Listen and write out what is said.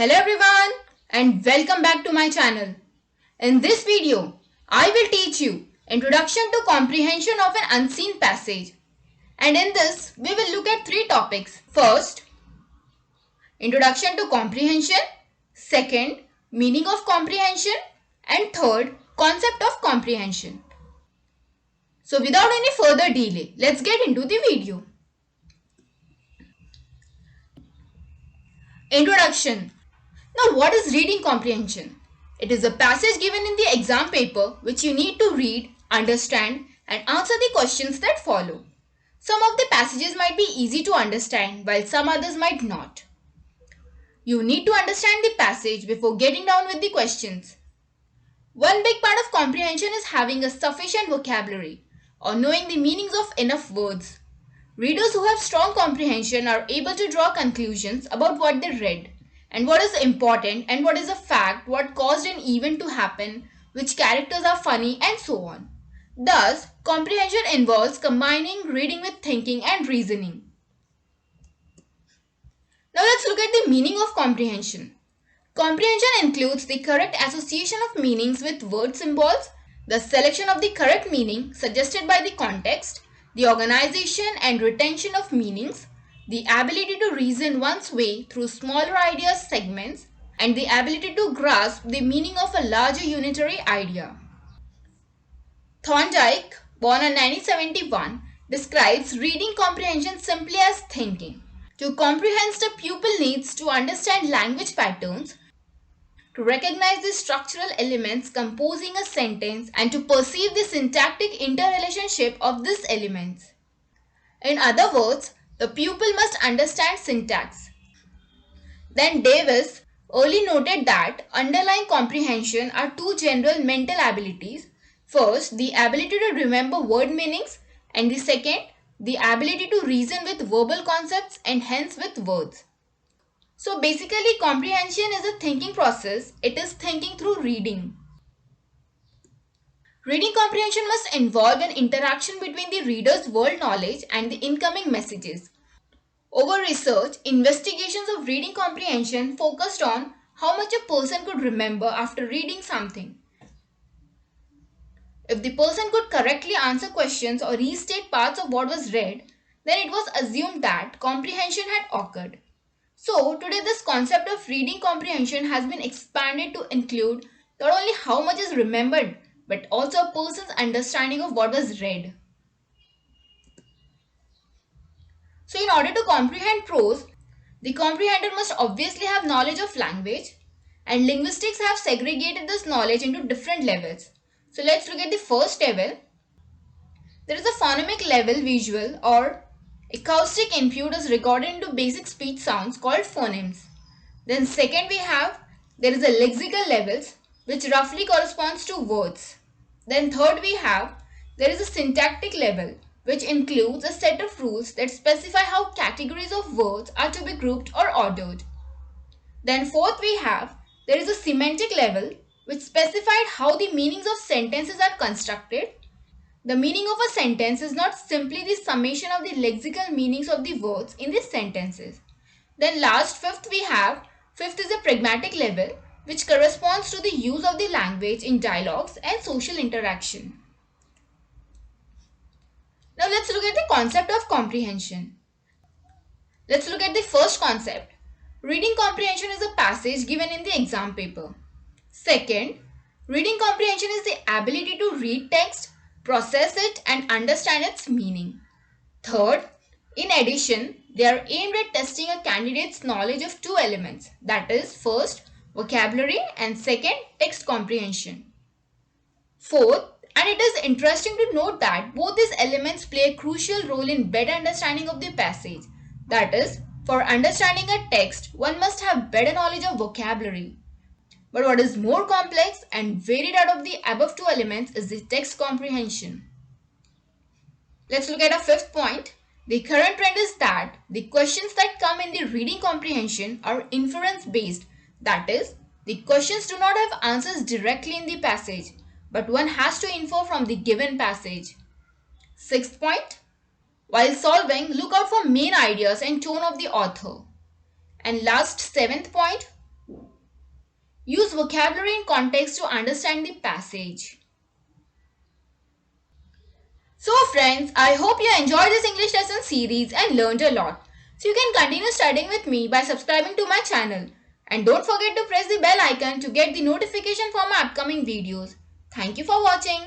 Hello everyone and welcome back to my channel. In this video, I will teach you Introduction to Comprehension of an Unseen Passage. And in this, we will look at three topics. First, Introduction to Comprehension. Second, Meaning of Comprehension. And third, Concept of Comprehension. So without any further delay, let's get into the video. Introduction. Now, what is reading comprehension? It is a passage given in the exam paper which you need to read, understand, and answer the questions that follow. Some of the passages might be easy to understand while some others might not. You need to understand the passage before getting down with the questions. One big part of comprehension is having a sufficient vocabulary or knowing the meanings of enough words. Readers who have strong comprehension are able to draw conclusions about what they read, and what is important and what is a fact, what caused an event to happen, which characters are funny, and so on. Thus, comprehension involves combining reading with thinking and reasoning. Now let's look at the meaning of comprehension. Comprehension includes the correct association of meanings with word symbols, the selection of the correct meaning suggested by the context, the organization and retention of meanings, the ability to reason one's way through smaller idea segments, and the ability to grasp the meaning of a larger unitary idea. Thorndike, born in 1971, describes reading comprehension simply as thinking. To comprehend, the pupil needs to understand language patterns, to recognize the structural elements composing a sentence, and to perceive the syntactic interrelationship of these elements. In other words, the pupil must understand syntax. Then Davis early noted that underlying comprehension are two general mental abilities. First, the ability to remember word meanings, and the second, the ability to reason with verbal concepts and hence with words. So basically, comprehension is a thinking process. It is thinking through reading. Reading comprehension must involve an interaction between the reader's world knowledge and the incoming messages. Over research, investigations of reading comprehension focused on how much a person could remember after reading something. If the person could correctly answer questions or restate parts of what was read, then it was assumed that comprehension had occurred. So, today this concept of reading comprehension has been expanded to include not only how much is remembered, but also a person's understanding of what was read. So, in order to comprehend prose, the comprehender must obviously have knowledge of language, and linguistics have segregated this knowledge into different levels. So, let's look at the first level. There is a phonemic level visual or acoustic input is recorded into basic speech sounds called phonemes. Then second there is a lexical levels which roughly corresponds to words. Then third there is a syntactic level which includes a set of rules that specify how categories of words are to be grouped or ordered. Then fourth there is a semantic level which specified how the meanings of sentences are constructed. The meaning of a sentence is not simply the summation of the lexical meanings of the words in the sentences. Then last fifth is a pragmatic level which corresponds to the use of the language in dialogues and social interaction. Now let's look at the concept of comprehension. Let's look at the first concept. Reading comprehension is a passage given in the exam paper. Second, reading comprehension is the ability to read text, process it and understand its meaning. Third, in addition, they are aimed at testing a candidate's knowledge of two elements, that is, first, vocabulary and second, text comprehension. Fourth, and it is interesting to note that both these elements play a crucial role in better understanding of the passage. That is, for understanding a text, one must have better knowledge of vocabulary. But what is more complex and varied out of the above two elements is the text comprehension. Let's look at a fifth point. The current trend is that the questions that come in the reading comprehension are inference based. That is, the questions do not have answers directly in the passage, but one has to infer from the given passage. Sixth point. While solving, look out for main ideas and tone of the author. And last, seventh point. Use vocabulary in context to understand the passage. So friends, I hope you enjoyed this English lesson series and learned a lot. So you can continue studying with me by subscribing to my channel. And don't forget to press the bell icon to get the notification for my upcoming videos. Thank you for watching.